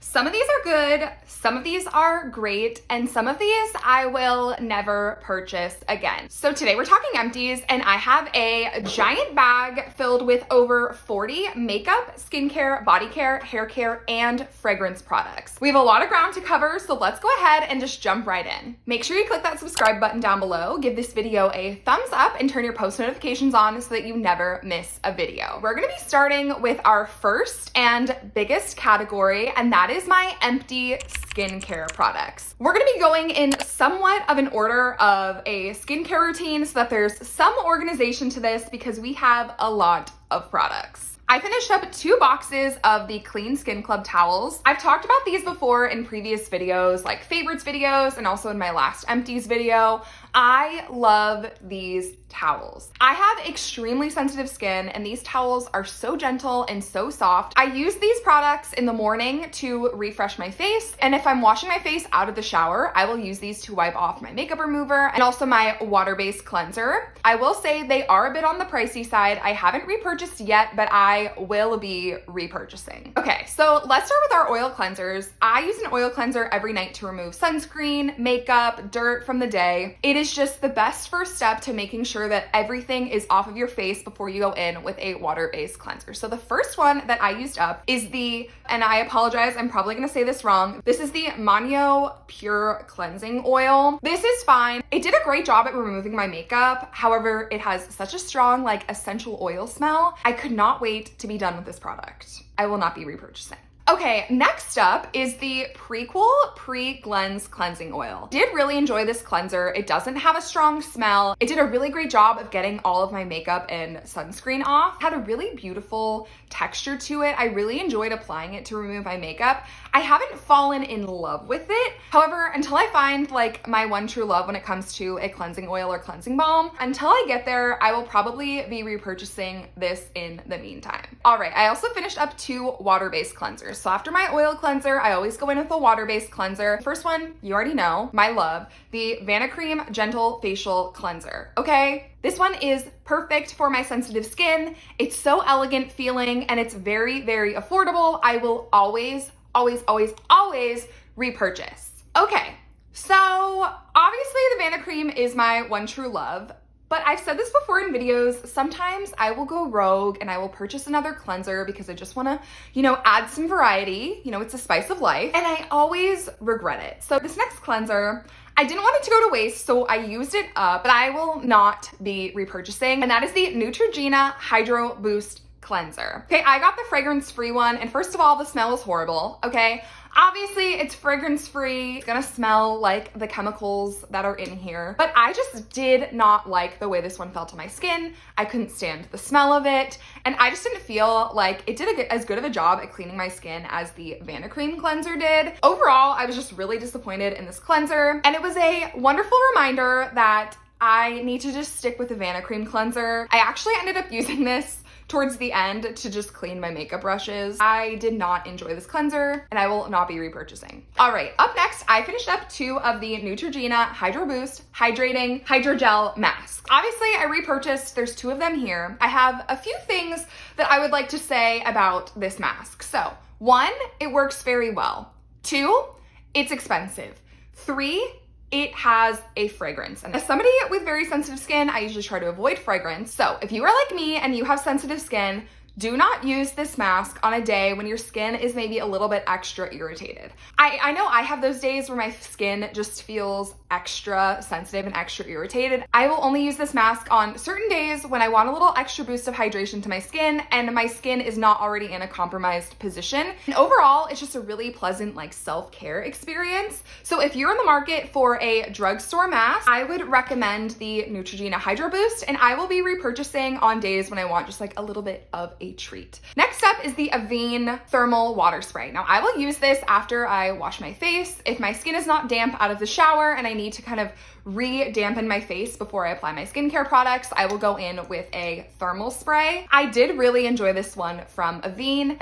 Some of these are good, some of these are great, and some of these I will never purchase again. So today we're talking empties, and I have a giant bag filled with over 40 makeup, skincare, body care, hair care, and fragrance products. We have a lot of ground to cover, so let's go ahead and just jump right in. Make sure you click that subscribe button down below, give this video a thumbs up, and turn your post notifications on so that you never miss a video. We're gonna be starting with our first and biggest category, and that is my empty skincare products. We're gonna be going in somewhat of an order of a skincare routine so that there's some organization to this because we have a lot of products. I finished up 2 boxes of the Clean Skin Club towels. I've talked about these before in previous videos, like favorites videos, and also in my last empties video. I love these towels. I have extremely sensitive skin, and these towels are so gentle and so soft. I use these products in the morning to refresh my face, and if I'm washing my face out of the shower, I will use these to wipe off my makeup remover and also my water-based cleanser. I will say they are a bit on the pricey side. I haven't repurchased yet, but I will be repurchasing. Okay, so let's start with our oil cleansers. I use an oil cleanser every night to remove sunscreen, makeup, dirt from the day. It is just the best first step to making sure that everything is off of your face before you go in with a water-based cleanser. So the first one that I used up is the, and I apologize, I'm probably gonna say this wrong, this is the Manio Pure Cleansing Oil. This is fine. It did a great job at removing my makeup. However, it has such a strong, like, essential oil smell. I could not wait to be done with this product. I will not be repurchasing. Okay, next up is the Prequel Pre-Gleanse Cleansing Oil. Did really enjoy this cleanser. It doesn't have a strong smell. It did a really great job of getting all of my makeup and sunscreen off. Had a really beautiful texture to it. I really enjoyed applying it to remove my makeup. I haven't fallen in love with it. However, until I find like my one true love when it comes to a cleansing oil or cleansing balm, until I get there, I will probably be repurchasing this in the meantime. All right, I also finished up 2 water-based cleansers. So after my oil cleanser, I always go in with a water-based cleanser. First one, you already know, my love, the Vanicream Gentle Facial Cleanser, okay? This one is perfect for my sensitive skin. It's so elegant feeling and it's very, very affordable. I will always repurchase. Okay, so obviously the Vanicream is my one true love. But I've said this before in videos, sometimes I will go rogue and I will purchase another cleanser because I just wanna, add some variety. It's a spice of life, and I always regret it. So this next cleanser, I didn't want it to go to waste, so I used it up, but I will not be repurchasing, and that is the Neutrogena Hydro Boost Cleanser. Okay, I got the fragrance-free one, and first of all, the smell was horrible, okay? Obviously, it's fragrance-free. It's gonna smell like the chemicals that are in here, but I just did not like the way this one felt on my skin. I couldn't stand the smell of it, and I just didn't feel like it did as good of a job at cleaning my skin as the Vanicream cleanser did. Overall, I was just really disappointed in this cleanser, and it was a wonderful reminder that I need to just stick with the Vanicream cleanser. I actually ended up using this towards the end to just clean my makeup brushes. I did not enjoy this cleanser, and I will not be repurchasing. All right, up next, I finished up 2 of the Neutrogena Hydro Boost Hydrating Hydrogel Masks. Obviously, I repurchased, there's 2 of them here. I have a few things that I would like to say about this mask. So, 1, it works very well. 2, it's expensive. 3, it has a fragrance. And as somebody with very sensitive skin, I usually try to avoid fragrance. So if you are like me and you have sensitive skin, do not use this mask on a day when your skin is maybe a little bit extra irritated. I know I have those days where my skin just feels extra sensitive and extra irritated. I will only use this mask on certain days when I want a little extra boost of hydration to my skin and my skin is not already in a compromised position. And overall, it's just a really pleasant like self-care experience. So if you're in the market for a drugstore mask, I would recommend the Neutrogena Hydro Boost, and I will be repurchasing on days when I want just like a little bit of a treat. Next up is the Aveeno Thermal Water Spray. Now I will use this after I wash my face. If my skin is not damp out of the shower and I need to kind of re-dampen my face before I apply my skincare products, I will go in with a thermal spray. I did really enjoy this one from Aveeno.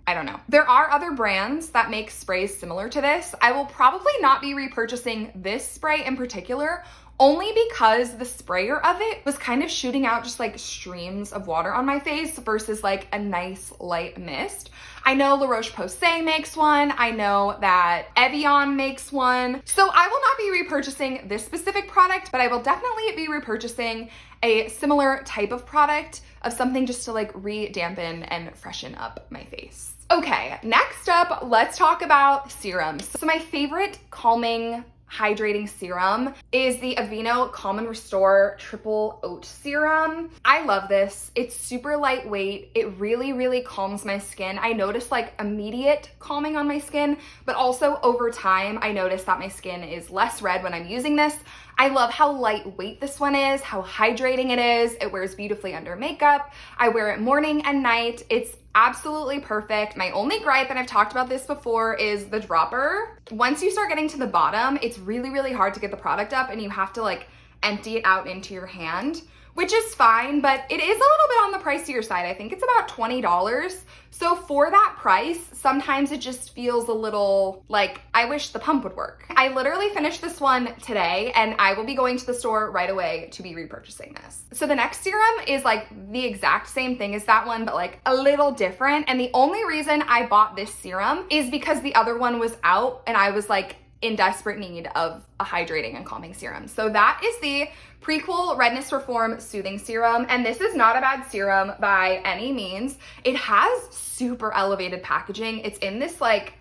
I don't know. There are other brands that make sprays similar to this. I will probably not be repurchasing this spray in particular, only because the sprayer of it was kind of shooting out just like streams of water on my face versus like a nice light mist. I know La Roche-Posay makes one. I know that Aveeno makes one. So I will not be repurchasing this specific product, but I will definitely be repurchasing a similar type of product of something just to like re-dampen and freshen up my face. Okay, next up, let's talk about serums. So my favorite calming hydrating serum is the Aveeno Calm and Restore Triple Oat Serum. I love this. It's super lightweight. It really, really calms my skin. I notice like immediate calming on my skin, but also over time, I notice that my skin is less red when I'm using this. I love how lightweight this one is, how hydrating it is. It wears beautifully under makeup. I wear it morning and night. It's absolutely perfect. My only gripe, and I've talked about this before, is the dropper. Once you start getting to the bottom, it's really, really hard to get the product up and you have to like empty it out into your hand, which is fine, but it is a little bit on the pricier side. I think it's about $20. So for that price, sometimes it just feels a little like I wish the pump would work. I literally finished this one today and I will be going to the store right away to be repurchasing this. So the next serum is like the exact same thing as that one, but like a little different. And the only reason I bought this serum is because the other one was out and I was like in desperate need of a hydrating and calming serum. So that is the Prequel Redness Reform Soothing Serum, and this is not a bad serum by any means. It has super elevated packaging. It's in this like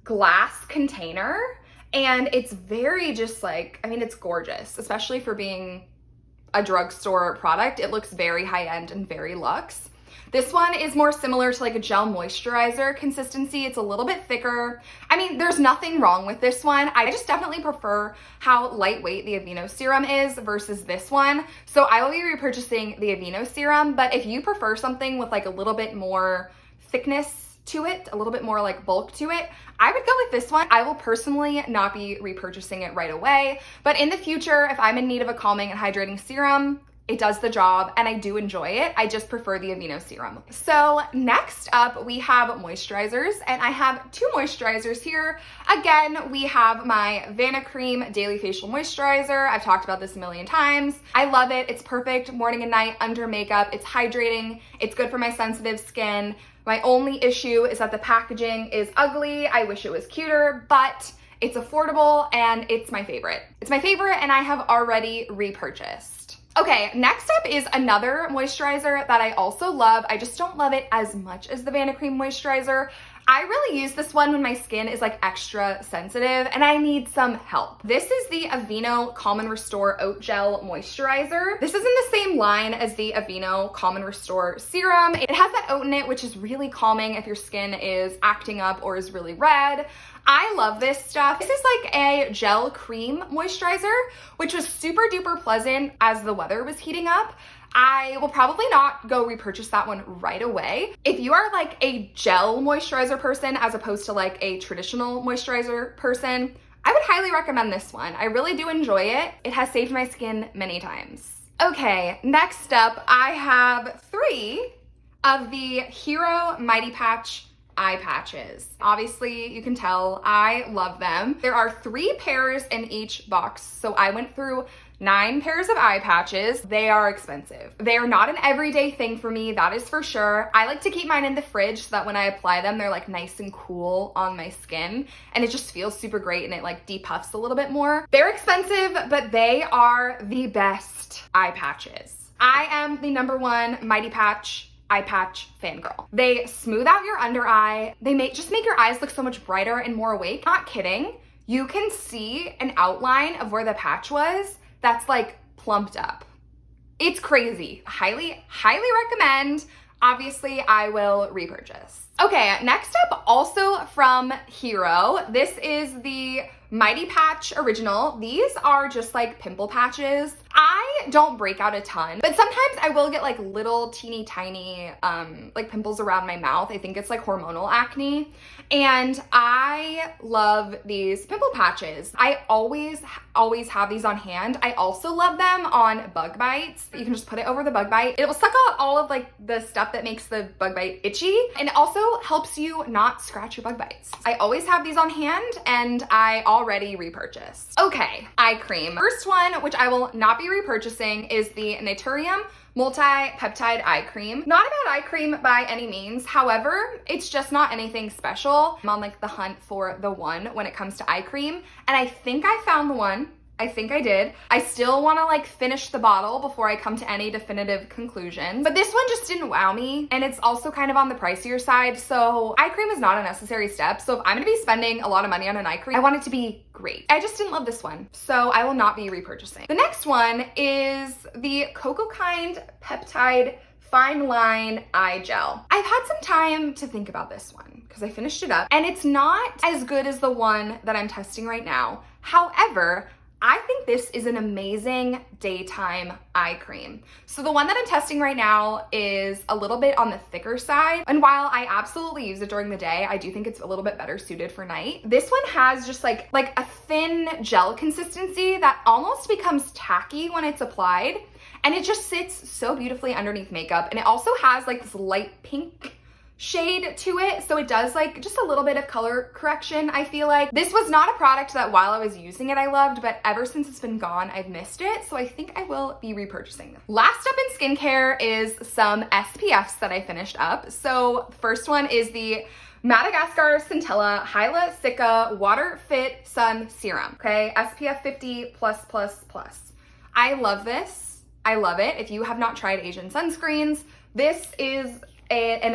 glass container, and it's very just like, I mean, it's gorgeous, especially for being a drugstore product. It looks very high-end and very luxe. This one is more similar to like a gel moisturizer consistency. It's a little bit thicker. I mean, there's nothing wrong with this one. I just definitely prefer how lightweight the Aveeno serum is versus this one. So I will be repurchasing the Aveeno serum, but if you prefer something with like a little bit more thickness to it, a little bit more like bulk to it, I would go with this one. I will personally not be repurchasing it right away, but in the future, if I'm in need of a calming and hydrating serum, it does the job and I do enjoy it. I just prefer the Aveeno serum. So next up we have moisturizers, and I have two moisturizers here. Again, we have my Vanicream Daily Facial Moisturizer. I've talked about this a million times. I love it. It's perfect morning and night under makeup. It's hydrating. It's good for my sensitive skin. My only issue is that the packaging is ugly. I wish it was cuter, but it's affordable and it's my favorite. It's my favorite and I have already repurchased. Okay, next up is another moisturizer that I also love. I just don't love it as much as the Vanicream moisturizer. I really use this one when my skin is like extra sensitive and I need some help. This is the Aveeno Calm and Restore Oat Gel Moisturizer. This is in the same line as the Aveeno Calm and Restore Serum. It has that oat in it, which is really calming if your skin is acting up or is really red. I love this stuff. This is like a gel cream moisturizer, which was super duper pleasant as the weather was heating up. I will probably not go repurchase that one right away. If you are like a gel moisturizer person as opposed to like a traditional moisturizer person, I would highly recommend this one. I really do enjoy it. It has saved my skin many times. Okay, next up, I have 3 of the Hero Mighty Patch eye patches. Obviously, you can tell I love them. There are 3 pairs in each box, so I went through 9 pairs of eye patches. They are expensive. They are not an everyday thing for me, that is for sure. I like to keep mine in the fridge so that when I apply them, they're like nice and cool on my skin, and it just feels super great and it like depuffs a little bit more. They're expensive, but they are the best eye patches. I am the #1 Mighty Patch eye patch fangirl. They smooth out your under eye. They just make your eyes look so much brighter and more awake. Not kidding. You can see an outline of where the patch was that's like plumped up. It's crazy. Highly, highly recommend. Obviously, I will repurchase. Okay, next up, also from Hero, this is the Mighty Patch Original. These are just like pimple patches. I don't break out a ton, but sometimes I will get like little teeny tiny like pimples around my mouth. I think it's like hormonal acne. And I love these pimple patches. I always have these on hand. I also love them on bug bites. You can just put it over the bug bite. It will suck out all of like the stuff that makes the bug bite itchy, and it also helps you not scratch your bug bites. I always have these on hand, and I already repurchased. Okay, eye cream. First one, which I will not be repurchasing, is the Naturium Multi-Peptide Eye Cream. Not a bad eye cream by any means. However, it's just not anything special. I'm on like the hunt for the one when it comes to eye cream, and I think I found the one. I think I did. I still want to like finish the bottle before I come to any definitive conclusion. But this one just didn't wow me, and it's also kind of on the pricier side. So eye cream is not a necessary step. So if I'm gonna be spending a lot of money on an eye cream, I want it to be great. I just didn't love this one, so I will not be repurchasing. The next one is the Cocoa Kind Peptide Fine Line Eye Gel. I've had some time to think about this one because I finished it up, and it's not as good as the one that I'm testing right now. However, I think this is an amazing daytime eye cream. So the one that I'm testing right now is a little bit on the thicker side. And while I absolutely use it during the day, I do think it's a little bit better suited for night. This one has just like a thin gel consistency that almost becomes tacky when it's applied. And it just sits so beautifully underneath makeup. And it also has like this light pink shade to it, so it does like just a little bit of color correction. I feel like this was not a product that while I was using it I loved, but ever since it's been gone I've missed it, so I think I will be repurchasing them. Last up in skincare is some SPFs that I finished up. So the first one is the Madagascar Centella Hyla Sika Water Fit Sun Serum. Okay, SPF 50+++. I love this. I love it. If you have not tried Asian sunscreens, this is an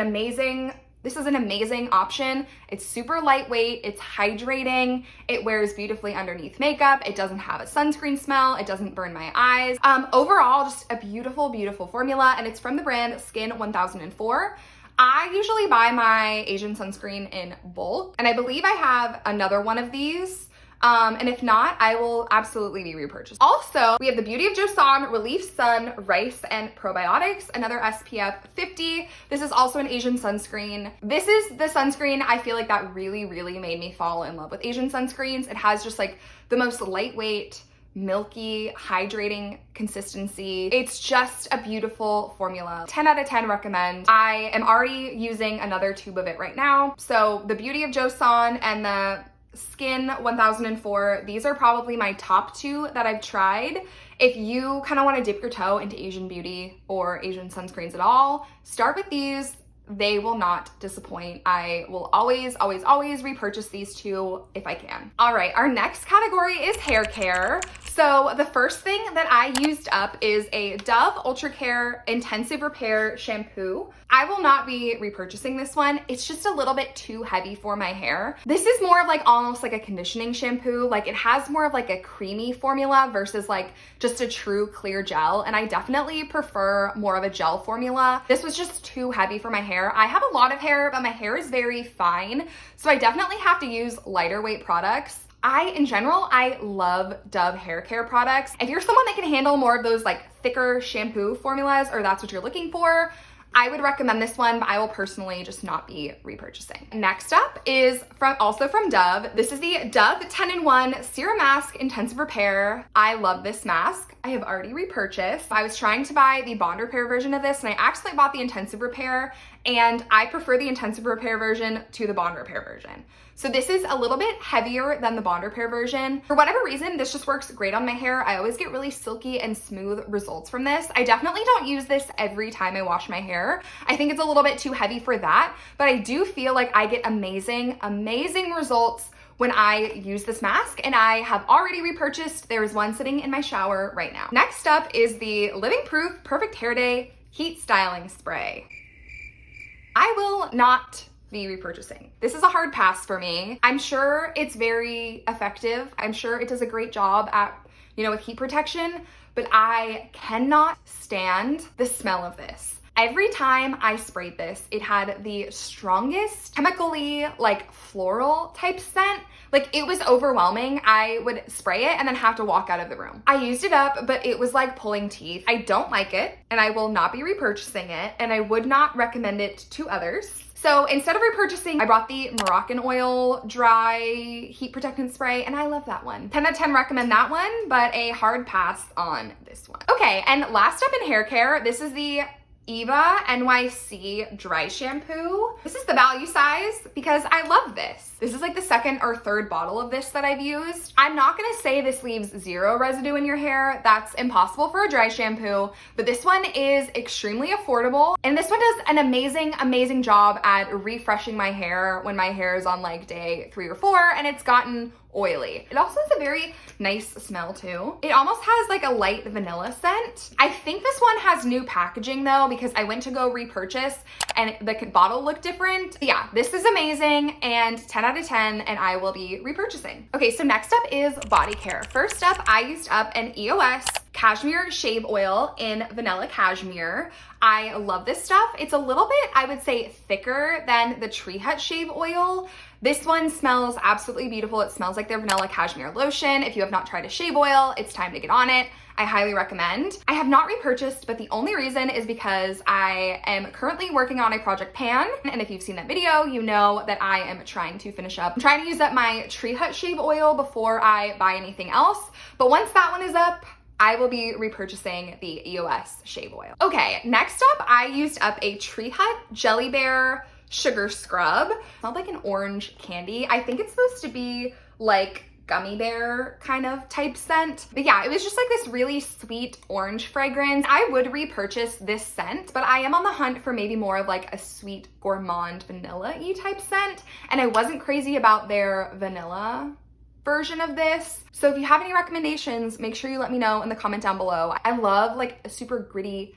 amazing option. It's super lightweight, it's hydrating, it wears beautifully underneath makeup, it doesn't have a sunscreen smell, it doesn't burn my eyes. Overall, just a beautiful, beautiful formula, and it's from the brand Skin 1004. I usually buy my Asian sunscreen in bulk, and I believe I have another one of these. And if not, I will absolutely be repurchased. Also, we have the Beauty of Joseon Relief Sun Rice and Probiotics, another SPF 50. This is also an Asian sunscreen. This is the sunscreen I feel like that really, really made me fall in love with Asian sunscreens. It has just like the most lightweight, milky, hydrating consistency. It's just a beautiful formula. 10 out of 10 recommend. I am already using another tube of it right now. So the Beauty of Joseon and the Skin 1004, these are probably my top two that I've tried. If you kind of want to dip your toe into Asian beauty or Asian sunscreens at all, start with these. They will not disappoint. I will always, always, always repurchase these two if I can. All right, our next category is hair care. So the first thing that I used up is a Dove Ultra Care Intensive Repair Shampoo. I will not be repurchasing this one. It's just a little bit too heavy for my hair. This is more of like almost like a conditioning shampoo. Like it has more of like a creamy formula versus like just a true clear gel. And I definitely prefer more of a gel formula. This was just too heavy for my hair. I have a lot of hair, but my hair is very fine. So I definitely have to use lighter weight products. In general, I love Dove hair care products. If you're someone that can handle more of those like thicker shampoo formulas, or that's what you're looking for, I would recommend this one, but I will personally just not be repurchasing. Next up is also from Dove. This is the Dove 10-in-1 Serum Mask Intensive Repair. I love this mask. I have already repurchased. I was trying to buy the Bond Repair version of this, and I actually bought the Intensive Repair, and I prefer the Intensive Repair version to the Bond Repair version. So this is a little bit heavier than the Bond Repair version. For whatever reason, this just works great on my hair. I always get really silky and smooth results from this. I definitely don't use this every time I wash my hair. I think it's a little bit too heavy for that, but I do feel like I get amazing, amazing results when I use this mask, and I have already repurchased. There is one sitting in my shower right now. Next up is the Living Proof Perfect Hair Day Heat Styling Spray. I will not be repurchasing. This is a hard pass for me. I'm sure it's very effective. I'm sure it does a great job at, with heat protection, but I cannot stand the smell of this. Every time I sprayed this, it had the strongest chemically, like floral type scent. Like it was overwhelming. I would spray it and then have to walk out of the room. I used it up, but it was like pulling teeth. I don't like it and I will not be repurchasing it, and I would not recommend it to others. So instead of repurchasing, I brought the Moroccan Oil Dry Heat Protectant Spray, and I love that one. 10 out of 10 recommend that one, but a hard pass on this one. Okay, and last up in hair care, this is the Eva NYC Dry Shampoo. This is the value size because I love this. This is like the second or third bottle of this that I've used. I'm not gonna say this leaves zero residue in your hair. That's impossible for a dry shampoo, but this one is extremely affordable. And this one does an amazing job at refreshing my hair when my hair is on like day 3 or 4 and it's gotten oily. It also has a very nice smell too. It almost has like a light vanilla scent. I think this one has new packaging though, because I went to go repurchase and the bottle looked different. But yeah, this is amazing and 10 out of 10, and I will be repurchasing. Okay, so next up is body care. First up, I used up an EOS Cashmere Shave Oil in Vanilla Cashmere. I love this stuff. It's a little bit, I would say, thicker than the Tree Hut Shave Oil. This one smells absolutely beautiful. It smells like their Vanilla Cashmere lotion. If you have not tried a shave oil, it's time to get on it. I highly recommend. I have not repurchased, but the only reason is because I am currently working on a project pan. And if you've seen that video, you know that I am trying to finish up. I'm trying to use up my Tree Hut Shave Oil before I buy anything else. But once that one is up, I will be repurchasing the EOS Shave Oil. Okay, next up, I used up a Tree Hut Jelly Bear Sugar Scrub. It smelled like an orange candy. I think it's supposed to be like gummy bear kind of type scent. But yeah, it was just like this really sweet orange fragrance. I would repurchase this scent, but I am on the hunt for maybe more of like a sweet gourmand vanilla-y type scent. And I wasn't crazy about their vanilla version of this. So if you have any recommendations, make sure you let me know in the comment down below. I love like a super gritty,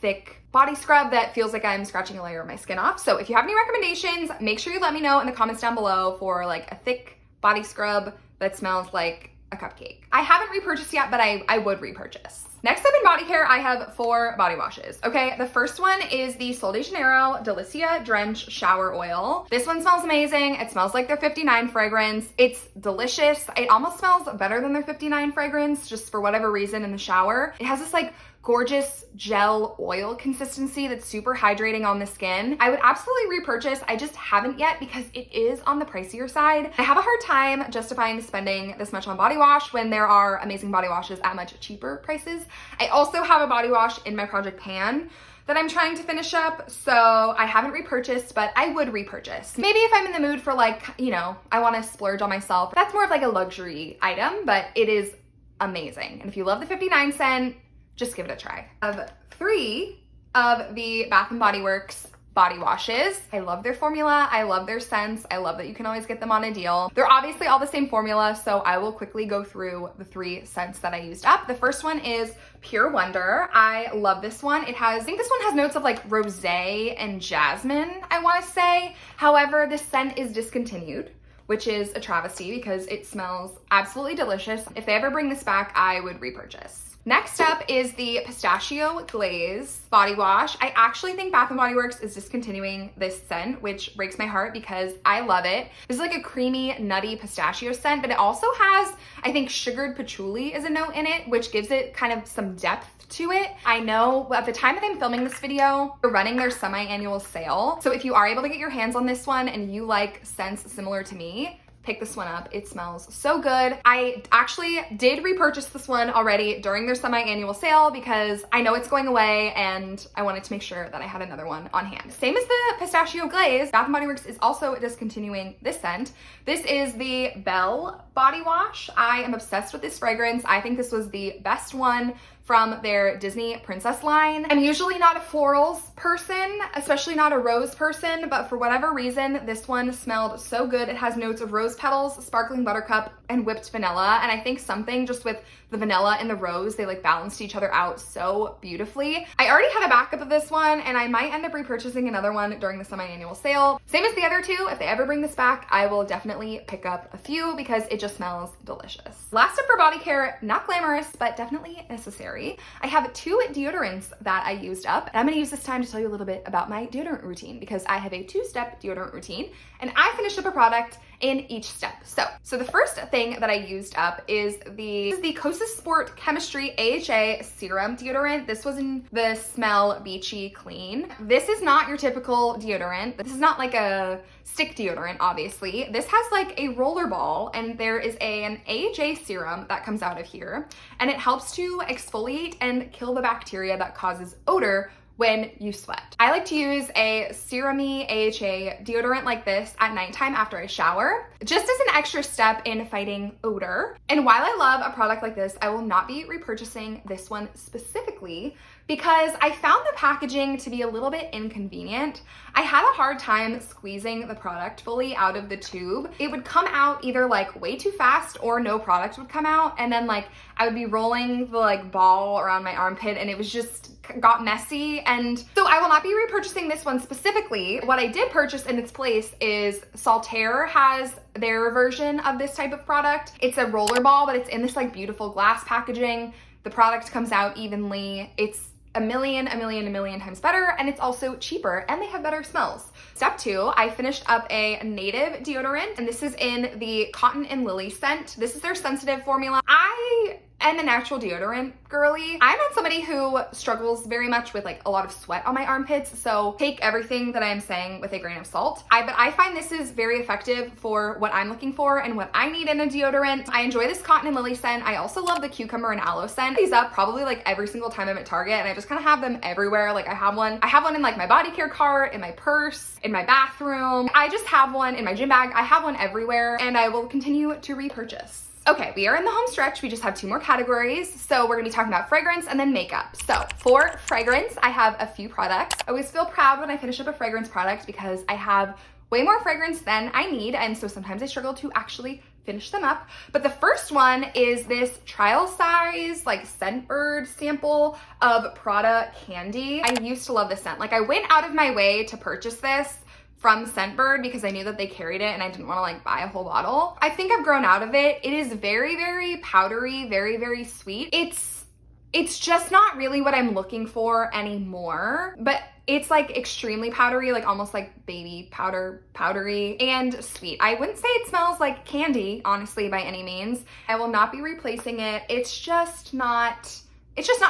thick body scrub that feels like I'm scratching a layer of my skin off. So if you have any recommendations, make sure you let me know in the comments down below for like a thick body scrub that smells like a cupcake. I haven't repurchased yet, but I would repurchase. Next up in body care, I have 4 body washes. Okay, the first one is the Sol de Janeiro Delícia Drench Shower Oil. This one smells amazing. It smells like their 59 fragrance. It's delicious. It almost smells better than their 59 fragrance, just for whatever reason in the shower. It has this like gorgeous gel oil consistency that's super hydrating on the skin. I would absolutely repurchase. I just haven't yet because it is on the pricier side. I have a hard time justifying spending this much on body wash when there are amazing body washes at much cheaper prices. I also have a body wash in my project pan that I'm trying to finish up, so I haven't repurchased, but I would repurchase. Maybe if I'm in the mood for like, you know, I want to splurge on myself. That's more of like a luxury item, but it is amazing. And if you love the 59 scent, just give it a try. I have 3 of the Bath & Body Works body washes. I love their formula. I love their scents. I love that you can always get them on a deal. They're obviously all the same formula, so I will quickly go through the 3 scents that I used up. The first one is Pure Wonder. I love this one. I think this one has notes of like rosé and jasmine, I want to say. However, this scent is discontinued, which is a travesty because it smells absolutely delicious. If they ever bring this back, I would repurchase. Next up is the Pistachio Glaze body wash. I actually think Bath & Body Works is discontinuing this scent, which breaks my heart because I love it. This is like a creamy, nutty pistachio scent, but it also has, I think, sugared patchouli is a note in it, which gives it kind of some depth to it. I know at the time that I'm filming this video, they're running their semi-annual sale. So if you are able to get your hands on this one and you like scents similar to me, pick this one up. It smells so good. I actually did repurchase this one already during their semi-annual sale because I know it's going away and I wanted to make sure that I had another one on hand. Same as the Pistachio Glaze, Bath & Body Works is also discontinuing this scent. This is the Belle body wash. I am obsessed with this fragrance. I think this was the best one from their Disney Princess line. I'm usually not a florals person, especially not a rose person, but for whatever reason, this one smelled so good. It has notes of rose petals, sparkling buttercup, and whipped vanilla. And I think something just with the vanilla and the rose, they like balanced each other out so beautifully. I already had a backup of this one and I might end up repurchasing another one during the semi-annual sale. Same as the other 2, if they ever bring this back, I will definitely pick up a few because it just smells delicious. Last up for body care, not glamorous, but definitely necessary. January. I have 2 deodorants that I used up, and I'm gonna use this time to tell you a little bit about my deodorant routine because I have a 2-step deodorant routine and I finished up a product in each step. So the first thing that I used up is the Kosas Sport Chemistry AHA Serum Deodorant. This was in the Smell Beachy Clean. This is not your typical deodorant. This is not like a stick deodorant, obviously. This has like a roller ball, and there is an AHA serum that comes out of here, and it helps to exfoliate and kill the bacteria that causes odor when you sweat. I like to use a serum-y AHA deodorant like this at nighttime after I shower, just as an extra step in fighting odor. And while I love a product like this, I will not be repurchasing this one specifically because I found the packaging to be a little bit inconvenient. I had a hard time squeezing the product fully out of the tube. It would come out either like way too fast or no product would come out, and then like I would be rolling the like ball around my armpit and it was just got messy. And so I will not be repurchasing this one specifically. What I did purchase in its place is Saltaire has their version of this type of product. It's a roller ball, but it's in this like beautiful glass packaging. The product comes out evenly. It's a million times better, and it's also cheaper, and they have better smells. Step 2, I finished up a native deodorant, and this is in the Cotton and Lily scent. This is their sensitive formula. I am a natural deodorant girly. I'm not somebody who struggles very much with like a lot of sweat on my armpits, so take everything that I am saying with a grain of salt. But I find this is very effective for what I'm looking for and what I need in a deodorant. I enjoy this Cotton and Lily scent. I also love the cucumber and aloe scent. These up probably like every single time I'm at Target, and I just kind of have them everywhere. Like I have one in like my body care cart, in my purse, in my bathroom. I just have one in my gym bag. I have one everywhere, and I will continue to repurchase. Okay, we are in the home stretch. We just have 2 more categories. So we're gonna be talking about fragrance and then makeup. So for fragrance, I have a few products. I always feel proud when I finish up a fragrance product because I have way more fragrance than I need, and so sometimes I struggle to actually finish them up. But the first one is this trial size like Scentbird sample of Prada Candy. I used to love this scent. Like I went out of my way to purchase this from Scentbird because I knew that they carried it and I didn't want to like buy a whole bottle. I think I've grown out of it. It is very powdery, very sweet. It's just not really what I'm looking for anymore, but it's like extremely powdery, like almost like baby powder, powdery and sweet. I wouldn't say it smells like candy, honestly, by any means. I will not be replacing it. It's just not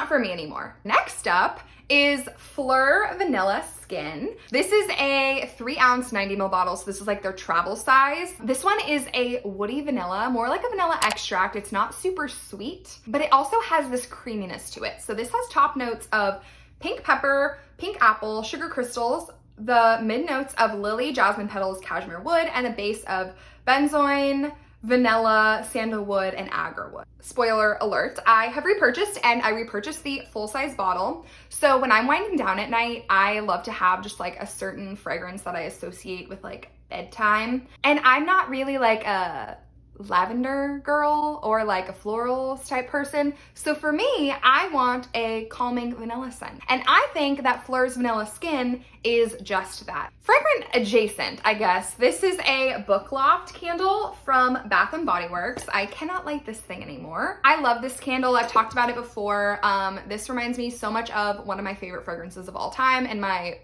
for me anymore. Next up is Phlur Vanilla Skin. This is a 3-ounce 90ml bottle, so this is like their travel size. This one is a woody vanilla, more like a vanilla extract. It's not super sweet, but it also has this creaminess to it. So this has top notes of pink pepper, pink apple, sugar crystals, the mid notes of lily, jasmine petals, cashmere wood, and a base of benzoin, vanilla, sandalwood, and agarwood. Spoiler alert, I have repurchased, and I repurchased the full-size bottle. So when I'm winding down at night, I love to have just like a certain fragrance that I associate with like bedtime. And I'm not really like a lavender girl or like a florals type person. So for me, I want a calming vanilla scent. And I think that Phlur's Vanilla Skin is just that. Fragrant adjacent, I guess. This is a Book Loft candle from Bath & Body Works. I cannot light this thing anymore. I love this candle. I've talked about it before. This reminds me so much of one of my favorite fragrances of all time and my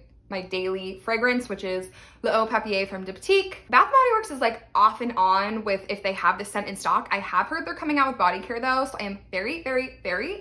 daily fragrance, which is L'Eau Papier from Diptyque. Bath & Body Works is like off and on with if they have this scent in stock. I have heard they're coming out with body care though, so I am very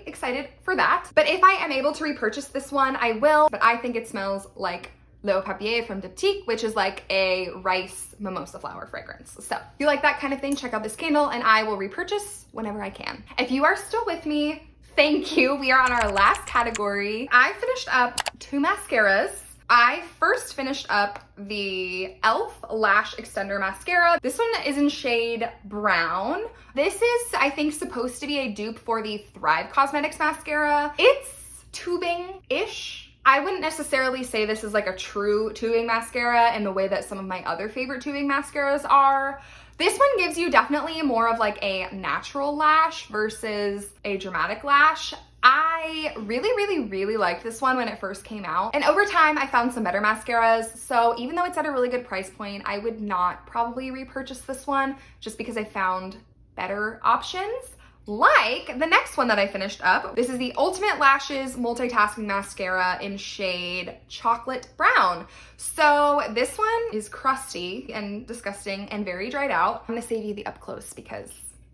excited for that. But if I am able to repurchase this one, I will, but I think it smells like L'Eau Papier from Diptyque, which is like a rice mimosa flower fragrance. So if you like that kind of thing, check out this candle and I will repurchase whenever I can. If you are still with me, thank you. We are on our last category. I finished up 2 mascaras. I first finished up the e.l.f. Lash Extender Mascara. This one is in shade Brown. This is, I think, supposed to be a dupe for the Thrive Cosmetics mascara. It's tubing-ish. I wouldn't necessarily say this is like a true tubing mascara in the way that some of my other favorite tubing mascaras are. This one gives you definitely more of like a natural lash versus a dramatic lash. I really liked this one when it first came out. And over time, I found some better mascaras. So even though it's at a really good price point, I would not probably repurchase this one just because I found better options. Like the next one that I finished up. This is the Ultimate Lashes Multitasking Mascara in shade Chocolate Brown. So this one is crusty and disgusting and very dried out. I'm gonna save you the up close because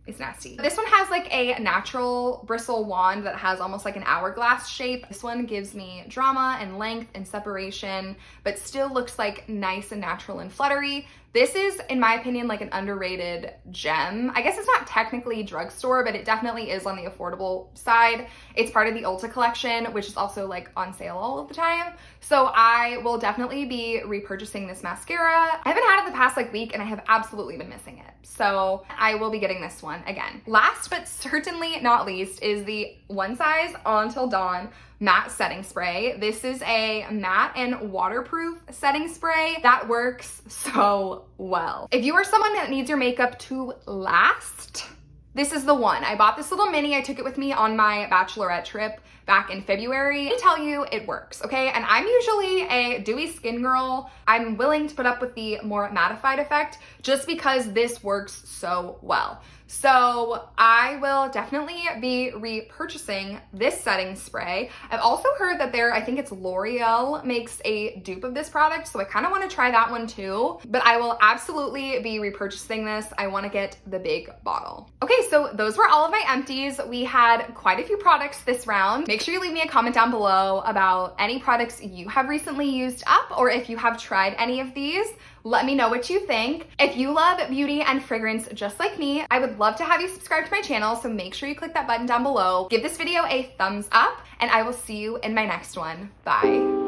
it's nasty. This one has like a natural bristle wand that has almost like an hourglass shape. This one gives me drama and length and separation, but still looks like nice and natural and fluttery. This is, in my opinion, like an underrated gem. I guess it's not technically drugstore, but it definitely is on the affordable side. It's part of the Ulta collection, which is also like on sale all of the time. So I will definitely be repurchasing this mascara. I haven't had it the past like week and I have absolutely been missing it. So I will be getting this one again. Last but certainly not least is the One Size Until Dawn matte setting spray. This is a matte and waterproof setting spray that works so well. If you are someone that needs your makeup to last, this is the one. I bought this little mini. I took it with me on my bachelorette trip back in February. I tell you, it works, okay? And I'm usually a dewy skin girl. I'm willing to put up with the more mattified effect just because this works so well. So I will definitely be repurchasing this setting spray. I've also heard that I think it's L'Oreal makes a dupe of this product, so I kind of want to try that one too. But I will absolutely be repurchasing this. I want to get the big bottle. Okay, so those were all of my empties. We had quite a few products this round. Make sure you leave me a comment down below about any products you have recently used up, or if you have tried any of these. Let me know what you think. If you love beauty and fragrance just like me, I would love to have you subscribe to my channel, so make sure you click that button down below. Give this video a thumbs up, and I will see you in my next one. Bye.